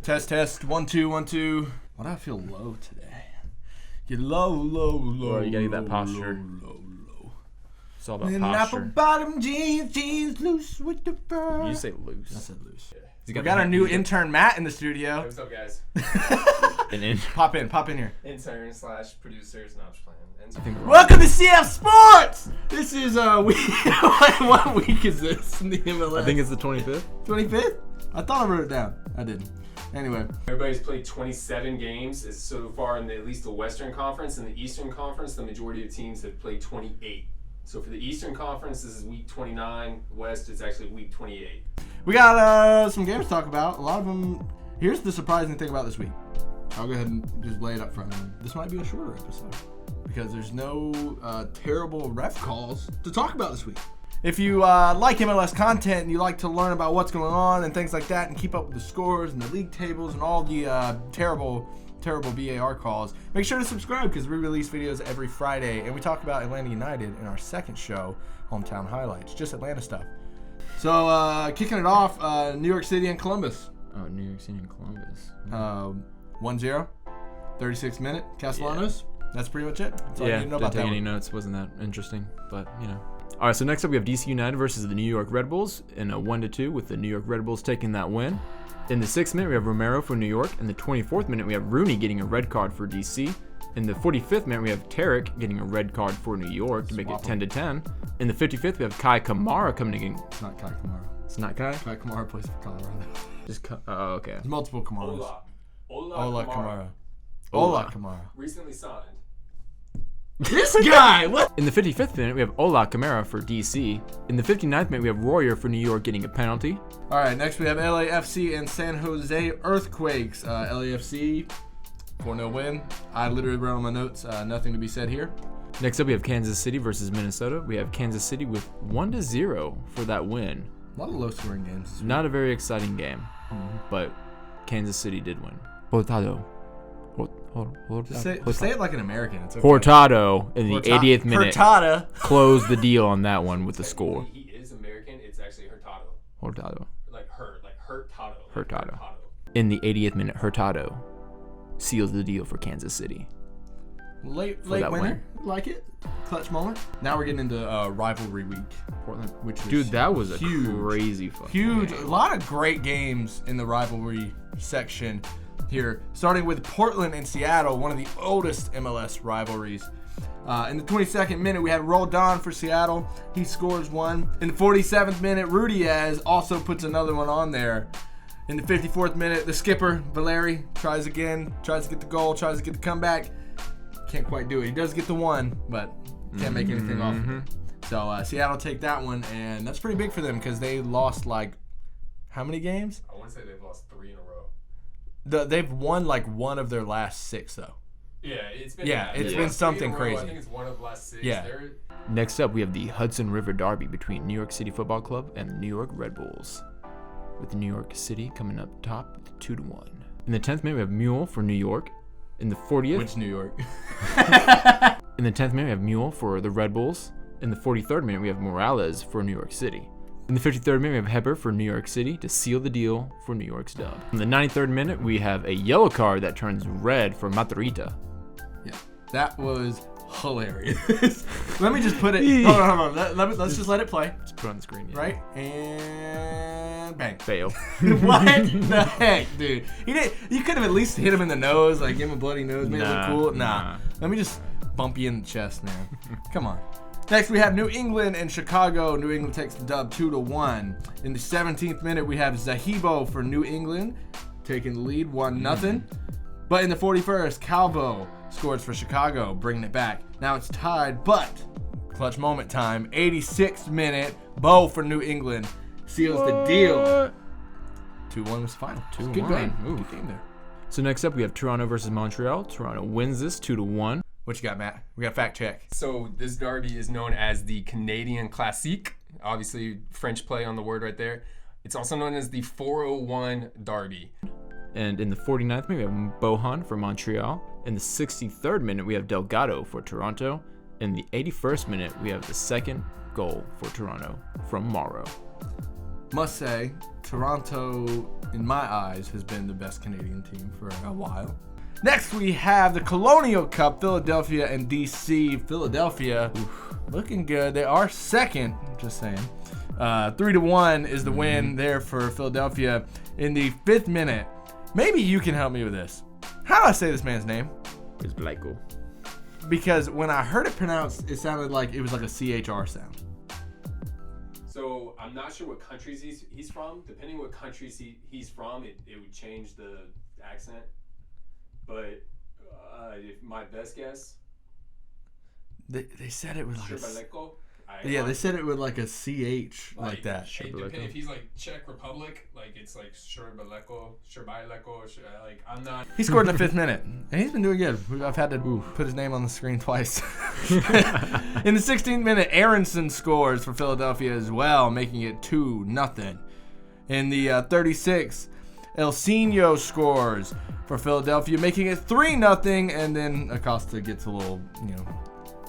Test. 1 2 1 2. Why do I feel low today? Get low. Bro, you gotta get that posture. Low. It's all about And posture. apple bottom jeans loose with the fur. You say loose. I said loose. Yeah. We got our new intern Matt in the studio. Hey, what's up, guys? Pop in here. Intern / producers. No, I'm just playing. Welcome to CF Sports. This is what week is this in the MLS? I think it's the 25th. 25th? I thought I wrote it down. I didn't. Anyway, everybody's played 27 games so far in at least the Western Conference. In the Eastern Conference, the majority of teams have played 28. So for the Eastern Conference, this is week 29. West, it's actually week 28. We got some games to talk about. A lot of them. Here's the surprising thing about this week. I'll go ahead and just lay it up front. This might be a shorter episode because there's no terrible ref calls to talk about this week. If you like MLS content and you like to learn about what's going on and things like that and keep up with the scores and the league tables and all the terrible VAR calls, make sure to subscribe because we release videos every Friday and we talk about Atlanta United in our second show, Hometown Highlights, just Atlanta stuff. So kicking it off, New York City and Columbus. Oh, New York City and Columbus. 1-0, 36th minute, Castellanos. Yeah. That's pretty much it. That's all you need to know about didn't take that any one. notes. Wasn't that interesting, but you know. All right, so next up we have DC United versus the New York Red Bulls in a 1-2 with the New York Red Bulls taking that win. In the 6th minute, we have Romero for New York. In the 24th minute, we have Rooney getting a red card for DC. In the 45th minute, we have Tarek getting a red card for New York to make it 10-10. In the 55th, we have Kai Kamara coming in. It's not Kai Kamara. It's not Kai? Kai Kamara plays for Colorado. Oh, okay. There's multiple Kamaras. Ola Kamara. Ola Kamara. Recently signed. This guy! What? In the 55th minute, we have Ola Kamara for DC. In the 59th minute, we have Royer for New York getting a penalty. All right, next we have LAFC and San Jose Earthquakes. LAFC, 4-0 win. I literally wrote on my notes, nothing to be said here. Next up, we have Kansas City versus Minnesota. We have Kansas City with 1-0 for that win. A lot of low-scoring games. Not a very exciting game, but Kansas City did win. Hurtado. Just say it like an American. It's okay. Hurtado in the 88th minute Hurtado closed the deal on that one with the score. He is American. It's actually Hurtado. Hurtado. Like Hurtado. Hurtado. In the 80th minute, Hurtado seals the deal for Kansas City. Late winner. Like it. Clutch moment. Now we're getting into rivalry week. Portland. Which was Dude, that was huge, a crazy fucking huge. game. A lot of great games in the rivalry section here. Starting with Portland and Seattle, one of the oldest MLS rivalries. In the 22nd minute, we had Roldan for Seattle. He scores one. In the 47th minute, Rudiaz also puts another one on there. In the 54th minute, the skipper, Valeri, tries to get the goal, tries to get the comeback. Can't quite do it. He does get the one, but can't make anything off of it. So Seattle take that one, and that's pretty big for them because they lost like how many games? I want to say they've lost 3 in a row. They've won like one of their last 6 though. Yeah, it's been something crazy. I think it's one of the last 6. Yeah. Next up, we have the Hudson River Derby between New York City Football Club and the New York Red Bulls, with New York City coming up top with 2-1. In the 10th minute, we have Mule for New York. In the 40th, Which New York? In the 10th minute, we have Mule for the Red Bulls. In the 43rd minute, we have Morales for New York City. In the 53rd minute, we have Heber for New York City to seal the deal for New York's dub. In the 93rd minute, we have a yellow card that turns red for Matarrita. Yeah, that was hilarious. Let me just put it. Hold on. Let's just let it play. Just put it on the screen. Yeah. Right, and bang. Fail. What the heck, dude? You could have at least hit him in the nose, like give him a bloody nose, made it look cool. Nah. Let me just bump you in the chest, man. Come on. Next, we have New England and Chicago. New England takes the dub 2-1. In the 17th minute, we have Zahibo for New England, taking the lead 1-0. But in the 41st, Calvo scores for Chicago, bringing it back. Now it's tied, but clutch moment time. 86th minute, Bo for New England seals the deal. 2-1 was the final. 2-1. Good game. Ooh. Good game there. So next up, we have Toronto versus Montreal. Toronto wins this 2-1. What you got, Matt? We got fact check. So this derby is known as the Canadian Classique. Obviously, French play on the word right there. It's also known as the 401 Derby. And in the 49th minute, we have Bohan for Montreal. In the 63rd minute, we have Delgado for Toronto. In the 81st minute, we have the second goal for Toronto from Morrow. must say, Toronto, in my eyes, has been the best Canadian team for a while. Next, we have the Colonial Cup, Philadelphia and DC. Philadelphia, looking good. They are second, just saying. 3-1 is the win there for Philadelphia in the 5th minute. Maybe you can help me with this. How do I say this man's name? It's Blako. Because when I heard it pronounced, it sounded like it was like a CHR sound. So I'm not sure what countries he's from. Depending what countries he's from, it would change the accent. But if my best guess, They said it was like Sherbeleko. they said it with like a CH like that. If he's like Czech Republic, like it's like Sherbeleko, like I'm not. He scored in the 5th minute, and he's been doing good. I've had to put his name on the screen twice. In the 16th minute, Aronson scores for Philadelphia as well, making it 2-0. In the 36th, Elsinho scores for Philadelphia, making it 3-0, and then Acosta gets a little,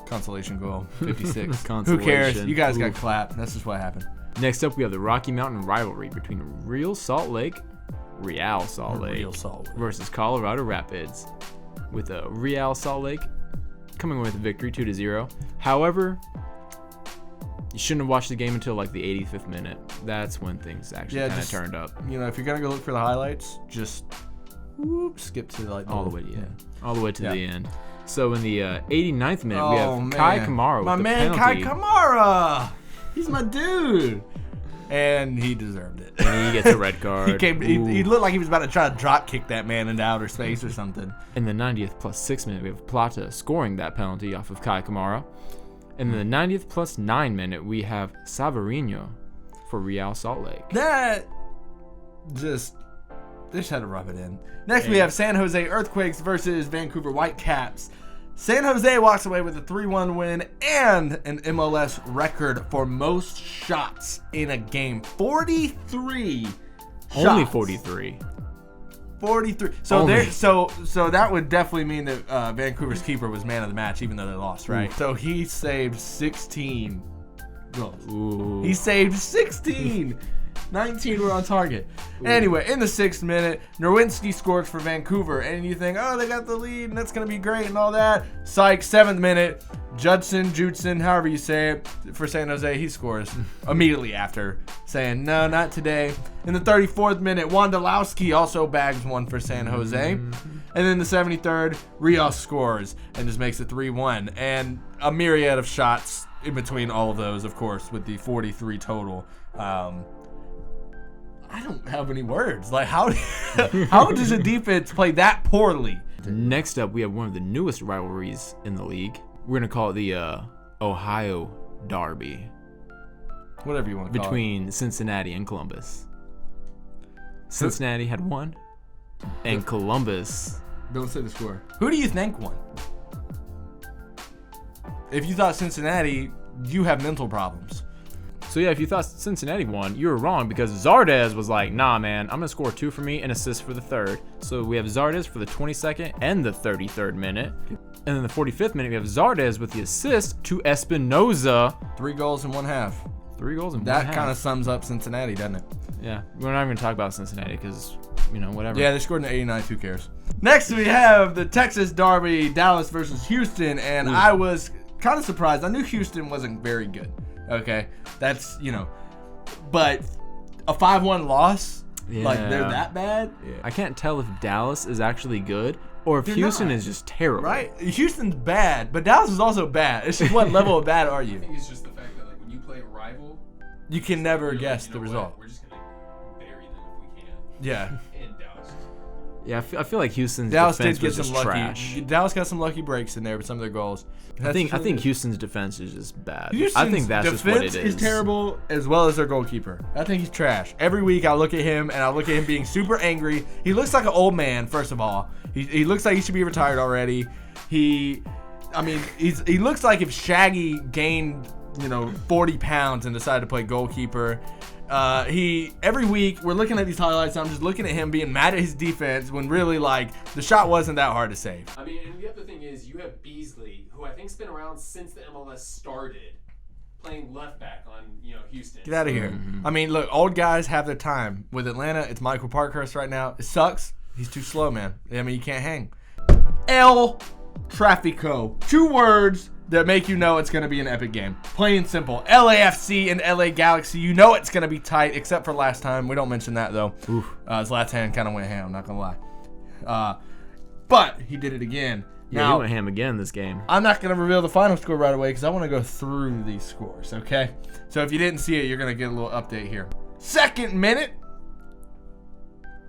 consolation goal, 56. Who cares? You guys got clapped. That's just what happened. Next up, we have the Rocky Mountain rivalry between Real Salt Lake versus Colorado Rapids, with Real Salt Lake coming away with a victory 2-0. However, you shouldn't have watched the game until like the 85th minute. That's when things actually kind of turned up. If you're gonna go look for the highlights, just skip to all the way to the end. So in the 89th minute, we have Kai Kamara. My man Kai Kamara. He's my dude. And he deserved it. And he gets a red card. He looked like he was about to try to drop kick that man into outer space or something. In the 90th plus 6 minute, we have Plata scoring that penalty off of Kai Kamara. In the 90th plus 9 minute, we have Savarino for Real Salt Lake. They just had to rub it in. Next, we have San Jose Earthquakes versus Vancouver Whitecaps. San Jose walks away with a 3-1 win and an MLS record for most shots in a game. 43 Only shots. 43. 43. So that would definitely mean that Vancouver's keeper was man of the match, even though they lost, right? Ooh. So he saved 16 goals. Ooh. He saved 16. 19 were on target. Ooh. Anyway, in the 6th minute, Nerwinski scores for Vancouver, and you think, they got the lead, and that's going to be great and all that. Psych, 7th minute, Judson, however you say it, for San Jose, he scores immediately after, saying, no, not today. In the 34th minute, Wondolowski also bags one for San Jose. And then the 73rd, Rios scores and just makes it 3-1. And a myriad of shots in between all of those, of course, with the 43 total. I don't have any words. Like, how does a defense play that poorly? Next up, we have one of the newest rivalries in the league. We're going to call it the Ohio Derby. Whatever you want to call it. Between Cincinnati and Columbus. Cincinnati had won, and Columbus... Don't say the score. Who do you think won? If you thought Cincinnati, you have mental problems. So yeah, if you thought Cincinnati won, you were wrong, because Zardes was like, nah, man, I'm going to score 2 for me and assist for the 3rd. So we have Zardes for the 22nd and the 33rd minute. And then the 45th minute, we have Zardes with the assist to Espinoza. 3 goals in 1/2. 3 goals in 1/2. That kind of sums up Cincinnati, doesn't it? Yeah, we're not even going to talk about Cincinnati because, whatever. Yeah, they scored in the 89th. Who cares? Next, we have the Texas Derby, Dallas versus Houston, and I was kind of surprised. I knew Houston wasn't very good. Okay, that's, but a 5-1 loss, like they're that bad? Yeah. I can't tell if Dallas is actually good or if Houston is just terrible. Right? Houston's bad, but Dallas is also bad. It's just what level of bad are you? I think it's just the fact that when you play a rival, you can never guess the result. We're just going to bury them if we can. Yeah. And Dallas. Yeah, I feel like Houston's defense did get was some just lucky. Trash. Dallas got some lucky breaks in there with some of their goals. I think Houston's defense is just bad. Houston's I think that's just what it is. Defense is terrible, as well as their goalkeeper. I think he's trash. Every week I look at him and I look at him being super angry. He looks like an old man. First of all, he looks like he should be retired already. He looks like if Shaggy gained 40 pounds and decided to play goalkeeper. Every week we're looking at these highlights and I'm just looking at him being mad at his defense when really the shot wasn't that hard to save. I mean, and the other thing is you have Beasley, who I think's been around since the MLS started, playing left back on Houston. Get out of here. I mean, look, old guys have their time. With Atlanta, it's Michael Parkhurst right now. It sucks. He's too slow, man. I mean, you can't hang. El Trafico. 2 words that make you know it's going to be an epic game. Plain and simple. LAFC and LA Galaxy. You know it's going to be tight, except for last time. We don't mention that, though. Zlatan kind of went ham, not going to lie. But he did it again. Yeah, Now, he went ham again this game. I'm not going to reveal the final score right away because I want to go through these scores, okay? So if you didn't see it, you're going to get a little update here. 2nd minute.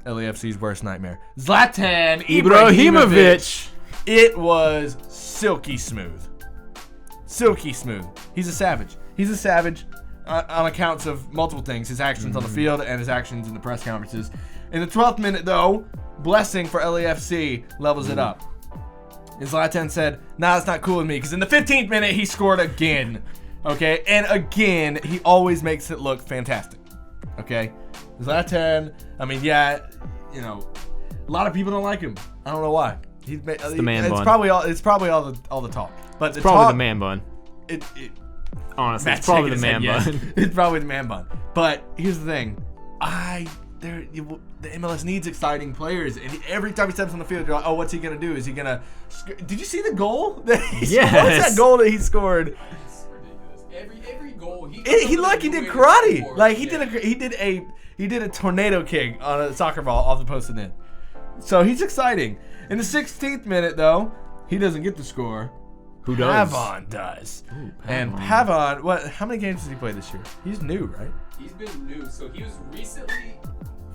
LAFC's worst nightmare. Zlatan Ibrahimovic. It was silky smooth. Silky smooth. He's a savage. He's a savage on accounts of multiple things. His actions on the field and his actions in the press conferences. In the 12th minute, though, blessing for LAFC levels it up. And Zlatan said, nah, that's not cool with me. Because in the 15th minute, he scored again. Okay? And again, he always makes it look fantastic. Okay? Zlatan, I mean, yeah, you know, a lot of people don't like him. I don't know why. It's the man bun. It's probably all the talk. But It's probably the man bun. Honestly, Matt it's probably the Shagan man said bun. yes. It's probably the man bun. But here's the thing. The MLS needs exciting players, and every time he steps on the field, you're like, oh, what's he gonna do? Is he gonna? Did you see the goal that he scored? What's that goal that he scored? It's ridiculous. Every goal he Did karate. Like he did a tornado kick on a soccer ball off the post and in. So he's exciting. In the 16th minute, though, he doesn't get the score. Who does? Pavon does. Ooh, And Pavon, how many games has he played this year? He's new, right? He's been new, so he was recently.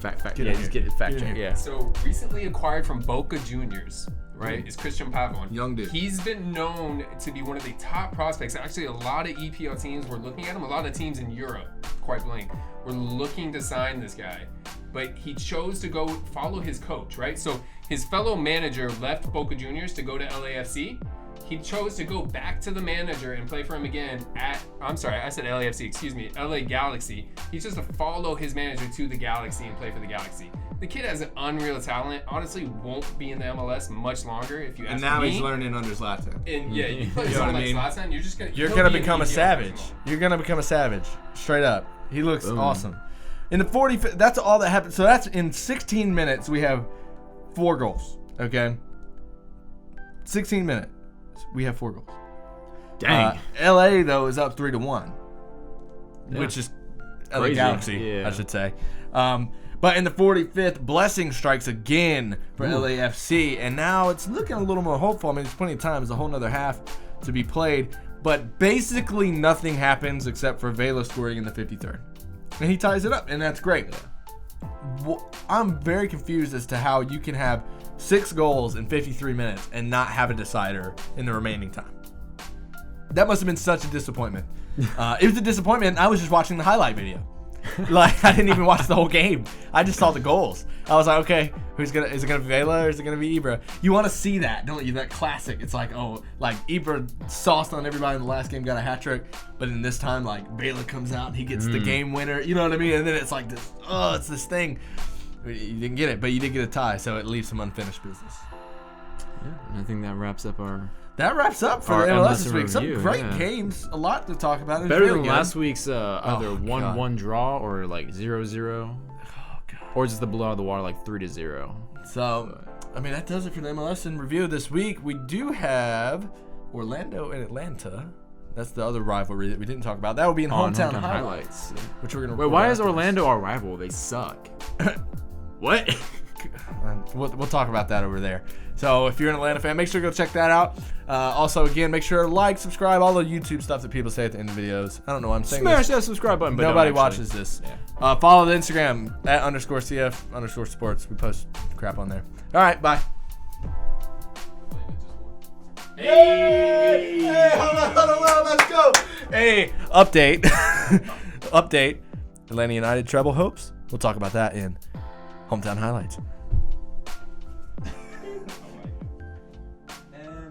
Fact. Get Yeah, in just here. get it. Fact Get in check. here. Yeah. So recently acquired from Boca Juniors, right? Is Christian Pavon. Young dude. He's been known to be one of the top prospects. Actually, a lot of EPL teams were looking at him. A lot of teams in Europe, quite blank, were looking to sign this guy. But he chose to go follow his coach, right? So his fellow manager left Boca Juniors to go to LAFC. He chose to go back to the manager and play for him again I said LAFC, excuse me, LA Galaxy. He chose to follow his manager to the Galaxy and play for the Galaxy. The kid has an unreal talent. Honestly, won't be in the MLS much longer if you ask me. And now he's learning under Zlatan. And yeah, you play You know someone what I like mean? Zlatan, you're just gonna become a savage. You're gonna become a savage. Straight up. He looks awesome. In the 45th, that's all that happened. So that's in 16 minutes. We have 4 goals. Okay. 16 minutes. We have 4 goals. Dang. LA though is up 3-1, Yeah. which is LA Crazy. Galaxy, Yeah. I should say. But in the 45th, blessing strikes again for LAFC, and now it's looking a little more hopeful. I mean, there's plenty of time. There's a whole nother half to be played, but basically nothing happens except for Vela scoring in the 53rd, and he ties it up, and that's great. I'm very confused as to how you can have 6 goals in 53 minutes and not have a decider in the remaining time. That must have been such a disappointment. It was a disappointment. I was just watching the highlight video. Like, I didn't even watch the whole game. I just saw the goals. I was like, okay, is it gonna be Vela or is it gonna be Ibra? You want to see that, don't you? That classic. It's like, oh, like Ibra sauced on everybody in the last game, got a hat trick, but in this time, like Vela comes out and he gets the game winner. You know what I mean? And then it's like this. Oh, it's this thing. You didn't get it, but you did get a tie, so it leaves some unfinished business. Yeah, and I think that wraps up our. That wraps up for Our the MLS MLS this week. Some review, great yeah. games, a lot to talk about. It was Better really than good. last week's either Oh, 1-1 draw or like 0-0. Oh, God. Or just the blow out of the water like 3-0. So, I mean, that does it for the MLS in review this week. We do have Orlando and Atlanta. That's the other rivalry that we didn't talk about. That will be in hometown highlights, which we're gonna. Wait, why is Orlando our rival? They suck. What? We'll talk about that over there. So if you're an Atlanta fan, make sure to go check that out. Also, again, make sure to like, subscribe, all the YouTube stuff that people say at the end of videos. I don't know why I'm saying Smash this. that subscribe button. But Nobody don't actually. watches this. Yeah. Follow the Instagram at _CF_sports. We post crap on there. All right, bye. Hey, hold on, let's go. Hey, update. Update. Atlanta United treble hopes. We'll talk about that in hometown highlights.